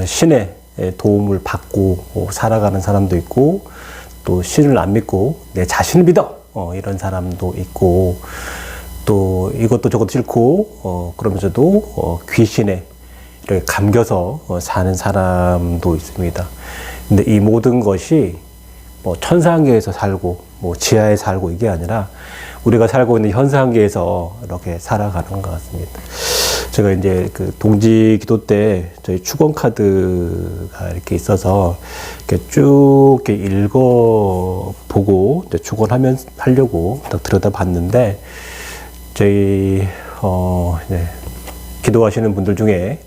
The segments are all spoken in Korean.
신의 도움을 받고 살아가는 사람도 있고, 또 신을 안 믿고 내 자신을 믿어 이런 사람도 있고, 또 이것도 저것도 싫고 그러면서도 귀신에 이렇게 감겨서 사는 사람도 있습니다. 근데 이 모든 것이 뭐 천상계에서 살고 뭐 지하에 살고 이게 아니라 우리가 살고 있는 현상계에서 이렇게 살아가는 것 같습니다. 제가 이제 그 동지 기도 때 저희 축원 카드가 이렇게 있어서 이렇게 쭉 이렇게 읽어보고 이제 하려고 딱 들여다봤는데, 저희 이제 기도하시는 분들 중에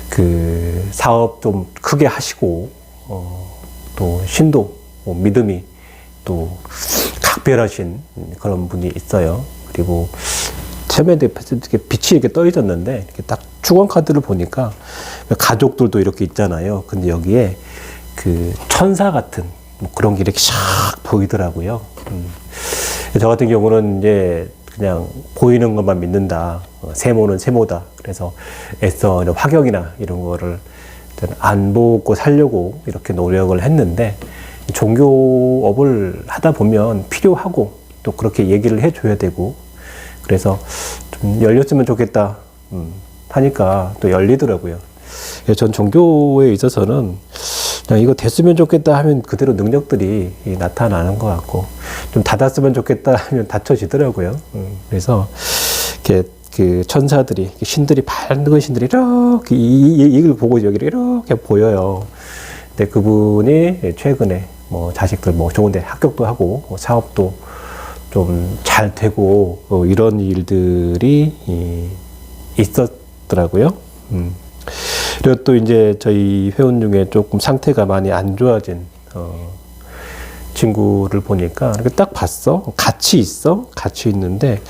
그 사업 좀 크게 하시고 또 신도 믿음이 또 각별하신 그런 분이 있어요. 그리고 처음에 이렇게 빛이 이렇게 떠 있었는데 이렇게 딱 축원 카드를 보니까 가족들도 이렇게 있잖아요. 근데 여기에 그 천사 같은 뭐 그런 게 이렇게 샥 보이더라고요. 저 같은 경우는 이제 그냥 보이는 것만 믿는다. 세모는 세모다. 그래서 애써 화경이나 이런 거를 안 보고 살려고 이렇게 노력을 했는데, 종교업을 하다 보면 필요하고 또 그렇게 얘기를 해줘야 되고, 그래서 좀 열렸으면 좋겠다 하니까 또 열리더라고요. 전 종교에 있어서는 그냥 이거 됐으면 좋겠다 하면 그대로 능력들이 나타나는 것 같고, 좀 닫았으면 좋겠다 하면 닫혀지더라고요. 그래서 이렇게 그 천사들이, 신들이, 밝은 신들이 이렇게 이걸 보고 여기를 이렇게 보여요. 근데 그분이 최근에 뭐 자식들 뭐 좋은데 합격도 하고 뭐 사업도 좀 잘 되고 이런 일들이 있었더라고요. 그리고 또 이제 저희 회원 중에 조금 상태가 많이 안 좋아진 친구를 보니까 이렇게 딱 봤어. 같이 있어. 같이 있는데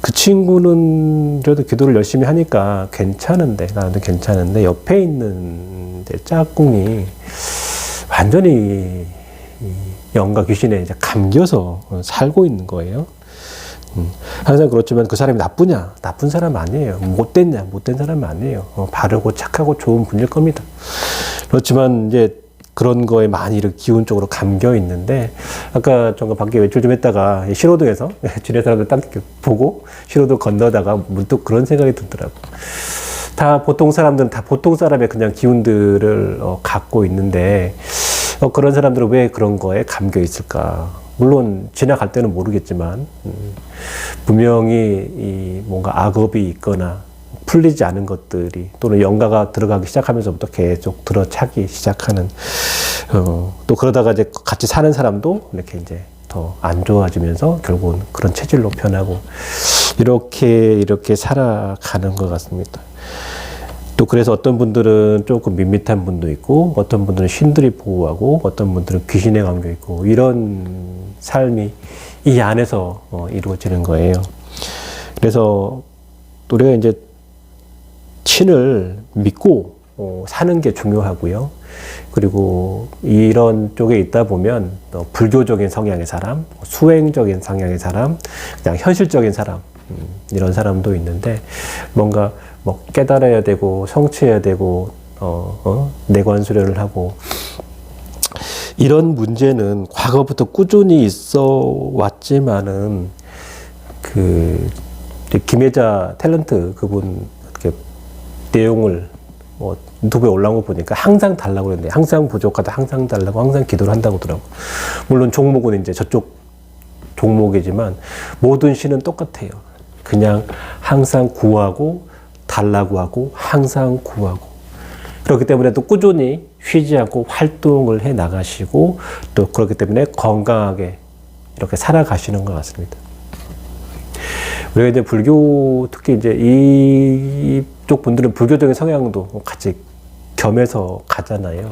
그 친구는 그래도 기도를 열심히 하니까 괜찮은데, 나도 괜찮은데 옆에 있는 짝꿍이 완전히 영과 귀신에 이제 감겨서 살고 있는 거예요. 항상 그렇지만 그 사람이 나쁘냐? 나쁜 사람 아니에요. 못됐냐? 못된 사람 아니에요. 바르고 착하고 좋은 분일 겁니다. 그렇지만 이제 그런 거에 많이 이렇게 기운 쪽으로 감겨 있는데, 아까 좀 밖에 외출 좀 했다가 신호등에서 주변 사람들 딱 이렇게 보고 신호등 건너다가 문득 그런 생각이 들더라고. 다 보통 사람들은 다 보통 사람의 그냥 기운들을 갖고 있는데, 그런 사람들은 왜 그런 거에 감겨 있을까? 물론 지나갈 때는 모르겠지만 분명히 이 뭔가 악업이 있거나 풀리지 않은 것들이, 또는 영가가 들어가기 시작하면서부터 계속 들어차기 시작하는, 또 그러다가 이제 같이 사는 사람도 이렇게 이제 더 안 좋아지면서 결국은 그런 체질로 변하고 이렇게 살아가는 것 같습니다. 또 그래서 어떤 분들은 조금 밋밋한 분도 있고, 어떤 분들은 신들이 보호하고, 어떤 분들은 귀신에 감겨 있고, 이런 삶이 이 안에서 이루어지는 거예요. 그래서 우리가 이제 신을 믿고 사는 게 중요하고요. 그리고 이런 쪽에 있다 보면 불교적인 성향의 사람, 수행적인 성향의 사람, 그냥 현실적인 사람, 이런 사람도 있는데, 뭔가 뭐 깨달아야 되고 성취해야 되고 내관 수련을 하고, 이런 문제는 과거부터 꾸준히 있어 왔지만은 그 김혜자 탤런트 그분 이렇게 내용을 뭐 유튜브에 올라온 거 보니까 항상 달라고 그랬는데, 항상 부족하다, 항상 달라고, 항상 기도를 한다고 하더라고. 물론 종목은 이제 저쪽 종목이지만 모든 신은 똑같아요. 그냥 항상 구하고 달라고 하고 항상 구하고, 그렇기 때문에 또 꾸준히 쉬지 않고 활동을 해 나가시고, 또 그렇기 때문에 건강하게 이렇게 살아가시는 것 같습니다. 우리가 이제 불교, 특히 이제 이쪽 분들은 불교적인 성향도 같이 겸해서 가잖아요.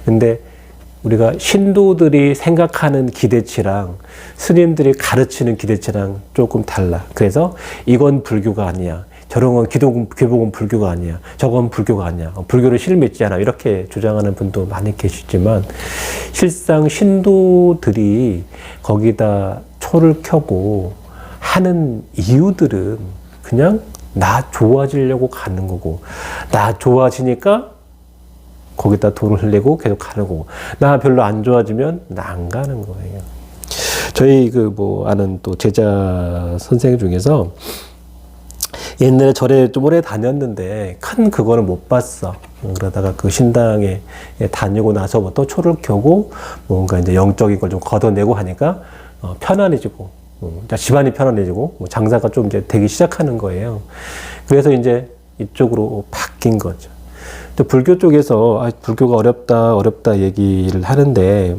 근데 우리가 신도들이 생각하는 기대치랑 스님들이 가르치는 기대치랑 조금 달라. 그래서 이건 불교가 아니야, 저런 건 기복은 불교가 아니야, 저건 불교가 아니야, 불교를 실밀지 않아, 이렇게 주장하는 분도 많이 계시지만, 실상 신도들이 거기다 초를 켜고 하는 이유들은 그냥 나 좋아지려고 가는 거고, 나 좋아지니까 거기다 돈을 내고 계속 가는 거고, 나 별로 안 좋아지면 나 안 가는 거예요. 저희 아는 또 제자 선생 중에서 옛날에 절에 좀 오래 다녔는데 큰 그거는 못 봤어. 그러다가 그 신당에 다니고 나서부터 초를 켜고 뭔가 이제 영적인 걸 좀 걷어내고 하니까 편안해지고, 집안이 편안해지고 장사가 좀 이제 되기 시작하는 거예요. 그래서 이제 이쪽으로 바뀐 거죠. 또 불교 쪽에서 불교가 어렵다 얘기를 하는데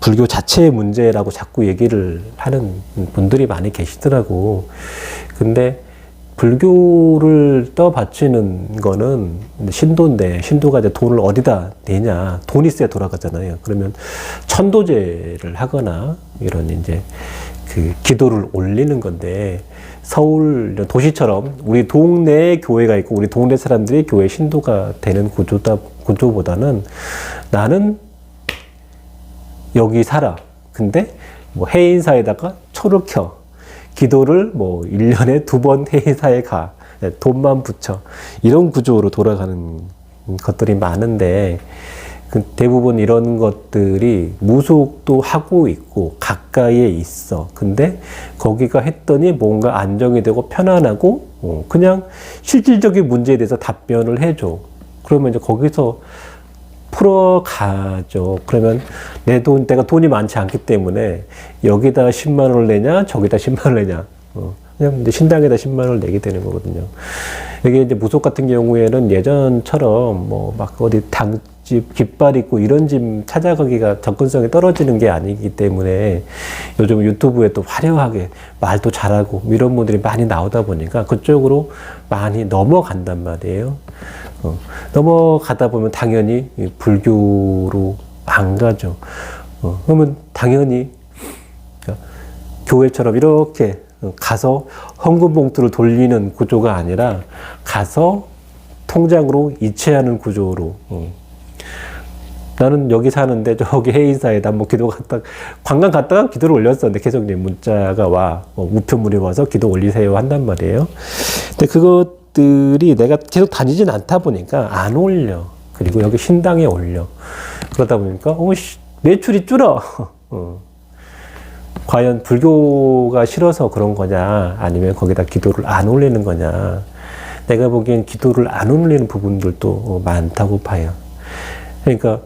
불교 자체의 문제라고 자꾸 얘기를 하는 분들이 많이 계시더라고. 근데 불교를 떠받치는 거는 신도인데, 신도가 이제 돈을 어디다 내냐, 돈 있어야 돌아가잖아요. 그러면 천도제를 하거나 이런 이제 그 기도를 올리는 건데, 서울 도시처럼 우리 동네에 교회가 있고 우리 동네 사람들이 교회 신도가 되는 구조보다는 나는 여기 살아. 근데 해인사에다가 초를 켜. 기도를 1년에 2번 해인사에 가. 돈만 붙여. 이런 구조로 돌아가는 것들이 많은데, 대부분 이런 것들이 무속도 하고 있고 가까이에 있어. 근데 거기가 했더니 뭔가 안정이 되고 편안하고 그냥 실질적인 문제에 대해서 답변을 해줘. 그러면 이제 거기서 풀어가죠. 그러면 내가 돈이 많지 않기 때문에 여기다 10만 원을 내냐 저기다 10만 원을 내냐, 그냥 이제 신당에다 10만 원을 내게 되는 거거든요. 이게 이제 무속 같은 경우에는 예전처럼 막 어디 당집 깃발 있고 이런 집 찾아가기가 접근성이 떨어지는 게 아니기 때문에 요즘 유튜브에 또 화려하게 말도 잘하고 이런 분들이 많이 나오다 보니까 그쪽으로 많이 넘어간단 말이에요. 넘어가다 보면 당연히 불교로 안 가죠. 그러면 당연히 교회처럼 이렇게 가서 헌금 봉투를 돌리는 구조가 아니라 가서 통장으로 이체하는 구조로. 나는 여기 사는데 저기 해인사에다 기도 갔다, 관광 갔다가 기도를 올렸었는데 계속 이제 문자가 와. 우편물이 와서 기도 올리세요 한단 말이에요. 근데 그것들이 내가 계속 다니진 않다 보니까 안 올려. 그리고 여기 신당에 올려. 그러다 보니까 매출이 줄어. 과연 불교가 싫어서 그런 거냐, 아니면 거기다 기도를 안 올리는 거냐. 내가 보기엔 기도를 안 올리는 부분들도 많다고 봐요. 그러니까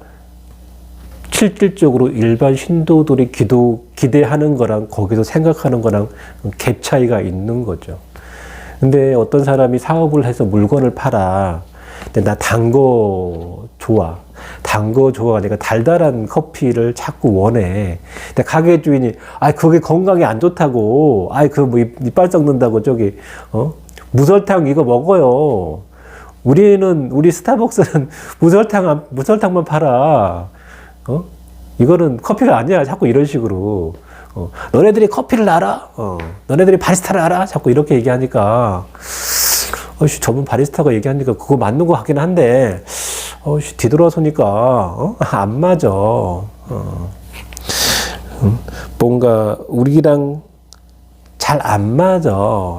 실질적으로 일반 신도들이 기대하는 거랑 거기서 생각하는 거랑 갭 차이가 있는 거죠. 근데 어떤 사람이 사업을 해서 물건을 팔아. 근데 나 단 거 좋아. 단 거 좋아하니까 달달한 커피를 자꾸 원해. 근데 가게 주인이, 그게 건강에 안 좋다고. 이빨 썩는다고 무설탕 이거 먹어요. 우리 스타벅스는 무설탕만 팔아. 이거는 커피가 아니야. 자꾸 이런 식으로. 너네들이 커피를 알아? 너네들이 바리스타를 알아? 자꾸 이렇게 얘기하니까, 저분 바리스타가 얘기하니까 그거 맞는 거 같긴 한데, 뒤돌아서니까, 안 맞아. 뭔가 우리랑 잘 안 맞아.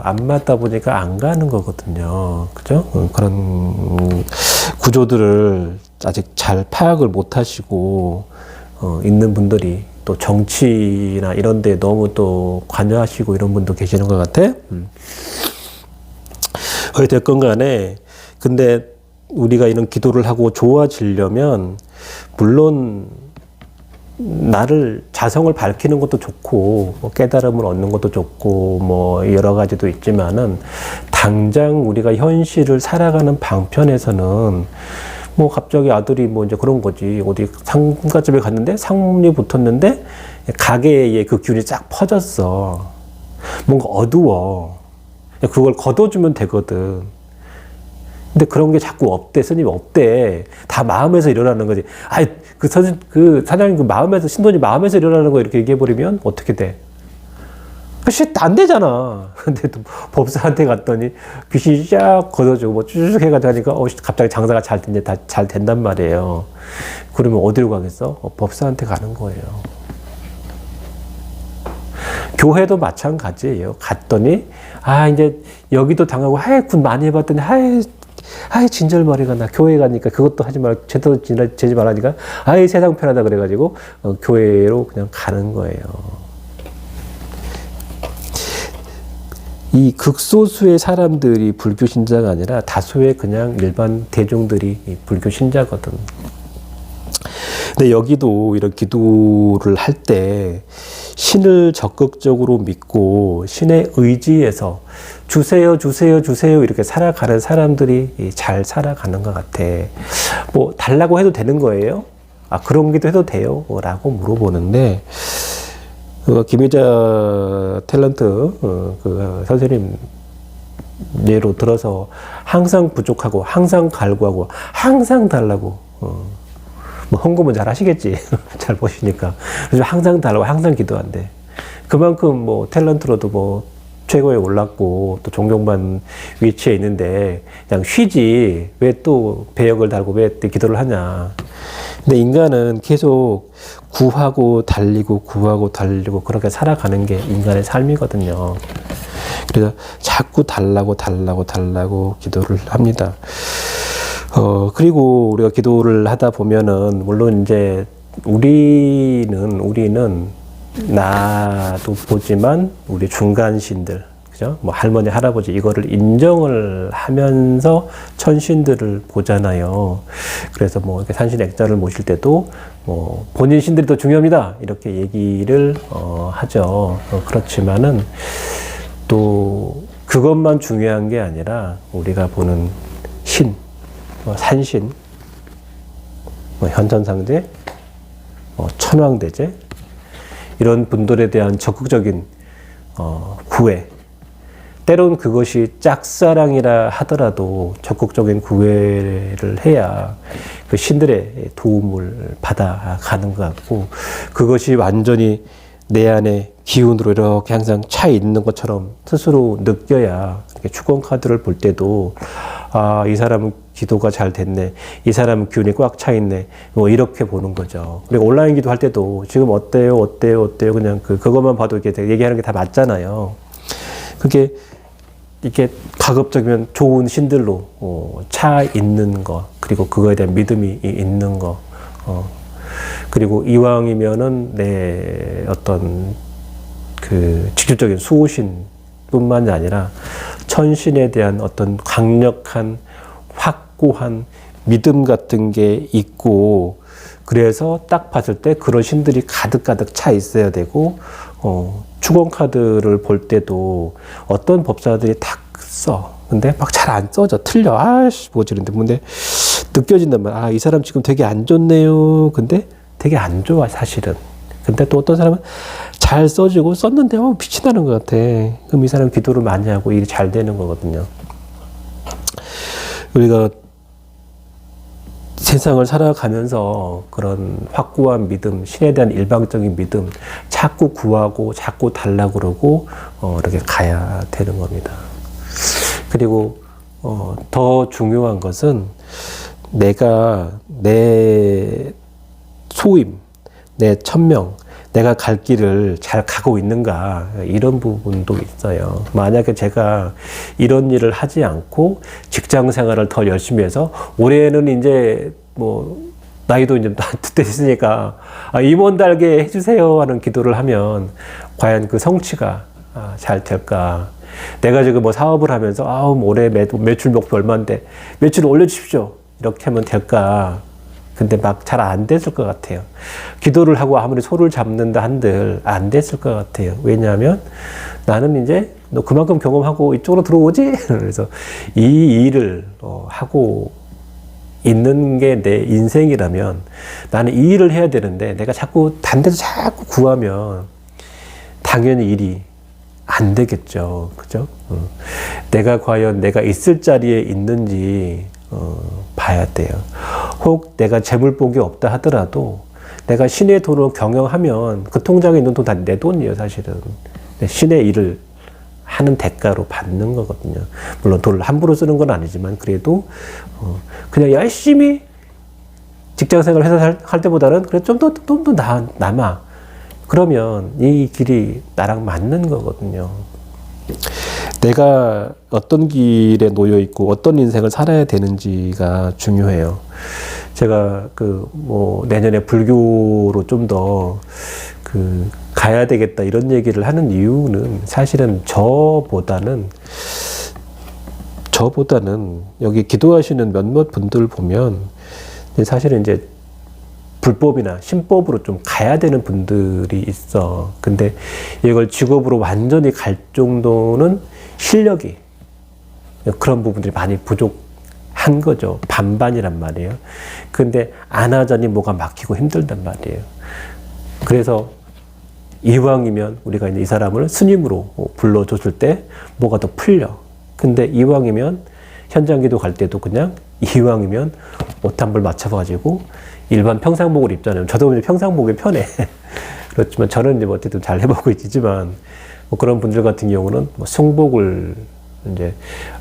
안 맞다 보니까 안 가는 거거든요. 그죠? 그런 구조들을 아직 잘 파악을 못 하시고, 있는 분들이 또 정치나 이런 데 너무 또 관여하시고 이런 분도 계시는 것 같아. 어찌됐건 간에, 근데 우리가 이런 기도를 하고 좋아지려면, 물론, 나를 자성을 밝히는 것도 좋고 깨달음을 얻는 것도 좋고 여러 가지도 있지만은 당장 우리가 현실을 살아가는 방편에서는 갑자기 아들이 이제 그런 거지. 어디 상가집에 갔는데 상문이 붙었는데 가게에 그 기운이 쫙 퍼졌어. 뭔가 어두워. 그걸 걷어주면 되거든. 근데 그런 게 자꾸 없대. 스님이 없대. 다 마음에서 일어나는 거지. 그 사장님 그 마음에서, 신도님 마음에서 일어나는 거 이렇게 얘기해버리면 어떻게 돼? 안 되잖아. 근데 또 법사한테 갔더니 귀신이 쫙 걷어주고 쭉 해가지고 하니까 갑자기 장사가 잘 된단 말이에요. 그러면 어디로 가겠어? 법사한테 가는 거예요. 교회도 마찬가지예요. 갔더니 이제 여기도 당하고 군 많이 해봤더니 진절머리가 나. 교회 가니까 그것도 하지 말, 제대로 지내지 말라니까 세상 편하다 그래가지고 교회로 그냥 가는 거예요. 이 극소수의 사람들이 불교 신자가 아니라 다수의 그냥 일반 대중들이 불교 신자거든. 근데 여기도 이런 기도를 할 때 신을 적극적으로 믿고 신의 의지에서 주세요, 주세요, 주세요 이렇게 살아가는 사람들이 잘 살아가는 것 같아. 뭐 달라고 해도 되는 거예요? 그런 기도 해도 돼요? 라고 물어보는데 김혜자 탤런트 그 선생님 예로 들어서 항상 부족하고 항상 갈구하고 항상 달라고 뭐 헌금은 잘 하시겠지. 잘 보시니까. 그래서 항상 달라고 항상 기도한대. 그만큼 뭐 탤런트로도 뭐 최고에 올랐고 또 존경받는 위치에 있는데 그냥 쉬지 왜 또 배역을 달고 왜 또 기도를 하냐. 근데 인간은 계속 구하고 달리고 구하고 달리고 그렇게 살아가는 게 인간의 삶이거든요. 그래서 자꾸 달라고 기도를 합니다. 그리고 우리가 기도를 하다 보면은, 물론 이제 우리는 나도 보지만 우리 중간신들, 그죠? 뭐 할머니, 할아버지 이거를 인정을 하면서 천신들을 보잖아요. 그래서 뭐 이렇게 산신액자를 모실 때도 뭐 본인 신들이 더 중요합니다. 이렇게 얘기를 하죠. 그렇지만은 또 그것만 중요한 게 아니라 우리가 보는 신, 산신, 현천상제, 천왕대제 이런 분들에 대한 적극적인 구애, 때론 그것이 짝사랑이라 하더라도 적극적인 구애를 해야 그 신들의 도움을 받아가는 것 같고, 그것이 완전히 내 안에 기운으로 이렇게 항상 차 있는 것처럼 스스로 느껴야 축원 카드를 볼 때도 이 사람은 기도가 잘 됐네, 이 사람은 기운이 꽉 차 있네, 뭐 이렇게 보는 거죠. 그리고 온라인 기도할 때도 지금 어때요 그냥 그것만 봐도 이렇게 얘기하는 게 다 맞잖아요. 그게 이렇게 가급적이면 좋은 신들로 차 있는 거, 그리고 그거에 대한 믿음이 있는 거, 그리고 이왕이면은 내 어떤 그 직접적인 수호신뿐만이 아니라 천신에 대한 어떤 강력한 확고한 믿음 같은 게 있고, 그래서 딱 봤을 때 그런 신들이 가득가득 차 있어야 되고, 축원 카드를 볼 때도 어떤 법사들이 탁 써. 근데 막 잘 안 써져. 틀려. 뭐지? 근데 느껴진단 말이야. 이 사람 지금 되게 안 좋네요. 근데 되게 안 좋아, 사실은. 근데 또 어떤 사람은 잘 써지고 썼는데 빛이 나는 것 같아. 그럼 이 사람 기도를 많이 하고 일이 잘 되는 거거든요. 우리가 세상을 살아가면서 그런 확고한 믿음, 신에 대한 일방적인 믿음, 자꾸 구하고 자꾸 달라고 그러고 이렇게 가야 되는 겁니다. 그리고 더 중요한 것은 내가 내 소임, 내 천명, 내가 갈 길을 잘 가고 있는가, 이런 부분도 있어요. 만약에 제가 이런 일을 하지 않고 직장 생활을 더 열심히 해서 올해는 이제 뭐 나이도 이제 됐으니까 임원 달게 해주세요 하는 기도를 하면 과연 그 성취가 잘 될까? 내가 지금 뭐 사업을 하면서 올해 매출 목표 얼마인데 매출을 올려주십시오 이렇게 하면 될까? 근데 막 잘 안 됐을 것 같아요. 기도를 하고 아무리 소를 잡는다 한들 안 됐을 것 같아요. 왜냐하면 나는 이제 너 그만큼 경험하고 이쪽으로 들어오지? 그래서 이 일을 하고 있는 게 내 인생이라면 나는 이 일을 해야 되는데 내가 자꾸 다른 데서 자꾸 구하면 당연히 일이 안 되겠죠. 그죠? 내가 과연 내가 있을 자리에 있는지 봐야 돼요. 혹 내가 재물복이 없다 하더라도 내가 신의 돈을 경영하면 그 통장에 있는 돈 다 내 돈이에요, 사실은. 신의 일을 하는 대가로 받는 거거든요. 물론 돈을 함부로 쓰는 건 아니지만 그래도 그냥 열심히 직장 생활 회사 할 때보다는 그래 좀 더 남아. 그러면 이 길이 나랑 맞는 거거든요. 내가 어떤 길에 놓여 있고 어떤 인생을 살아야 되는지가 중요해요. 제가 내년에 불교로 좀 더 가야 되겠다 이런 얘기를 하는 이유는 사실은 저보다는 여기 기도하시는 몇몇 분들 보면 사실은 이제 불법이나 신법으로 좀 가야 되는 분들이 있어. 근데 이걸 직업으로 완전히 갈 정도는 실력이 그런 부분들이 많이 부족한 거죠. 반반이란 말이에요. 근데 안 하자니 뭐가 막히고 힘들단 말이에요. 그래서 이왕이면 우리가 이제 이 사람을 스님으로 불러줬을 때 뭐가 더 풀려. 근데 이왕이면 현장 기도 갈 때도 그냥 이왕이면 옷 한 벌 맞춰가지고 일반 평상복을 입잖아요. 저도 이제 평상복이 편해. 그렇지만 저는 이제 어쨌든 잘 해보고 있지만 그런 분들 같은 경우는 승복을 이제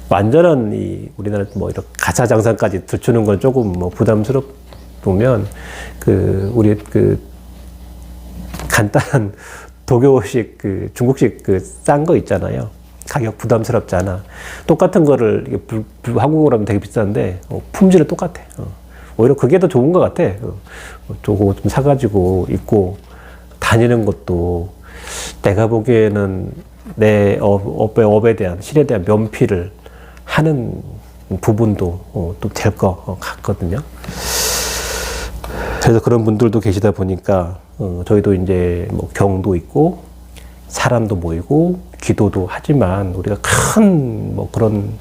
완전한 우리나라 이런 가사 장상까지 들추는 건 조금 부담스럽으면 우리 간단한 도교식 중국식 싼 거 있잖아요. 가격 부담스럽지 않아. 똑같은 거를 한국어로 하면 되게 비싼데 품질은 똑같아. 오히려 그게 더 좋은 것 같아. 저거 좀 사가지고 입고 다니는 것도 내가 보기에는 내 업에 대한 신에 대한 면피를 하는 부분도 또 될 것 같거든요. 그래서 그런 분들도 계시다 보니까 저희도 이제 경도 있고 사람도 모이고 기도도 하지만 우리가 큰 그런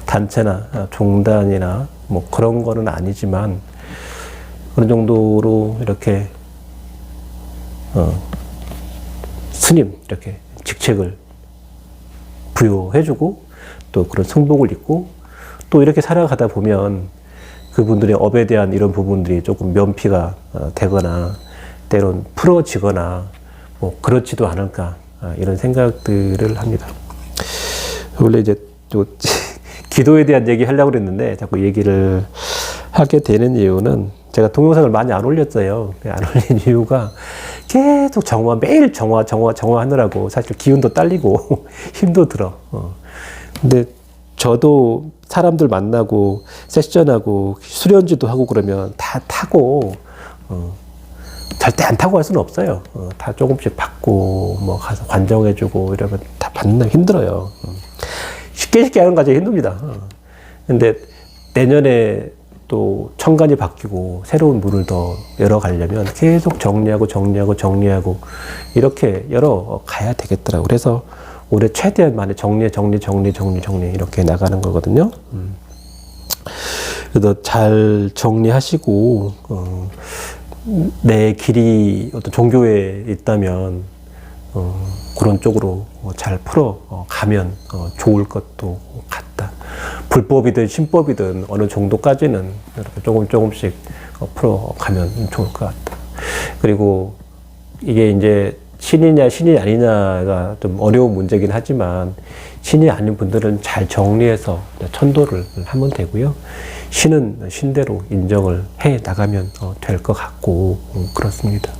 단체나 종단이나 그런 거는 아니지만 어느 정도로 이렇게 스님 이렇게 직책을 부여해주고 또 그런 승복을 입고 또 이렇게 살아가다 보면 그분들의 업에 대한 이런 부분들이 조금 면피가 되거나 때론 풀어지거나 그렇지도 않을까 이런 생각들을 합니다. 원래 이제 기도에 대한 얘기 하려고 그랬는데 자꾸 얘기를 하게 되는 이유는 제가 동영상을 많이 안 올렸어요. 안 올린 이유가 계속 매일 정화 하느라고 사실 기운도 딸리고 힘도 들어. 근데 저도 사람들 만나고 세션하고 수련지도 하고 그러면 다 타고 절대 안 타고 할 수는 없어요. 다 조금씩 받고 가서 관정해주고 이러면 다 받는 힘들어요. 쉽게 하는 과정이 힘듭니다. 근데 내년에 또 천간이 바뀌고 새로운 문을 더 열어가려면 계속 정리하고 이렇게 열어가야 되겠더라고요. 그래서 올해 최대한 많이 정리 이렇게 나가는 거거든요. 그래서 잘 정리하시고 내 길이 어떤 종교에 있다면 그런 쪽으로 잘 풀어가면 좋을 것도 같다. 불법이든 신법이든 어느 정도까지는 이렇게 조금씩 풀어가면 좋을 것 같다. 그리고 이게 이제 신이냐 신이 아니냐가 좀 어려운 문제긴 하지만 신이 아닌 분들은 잘 정리해서 천도를 하면 되고요. 신은 신대로 인정을 해 나가면 될 것 같고 그렇습니다.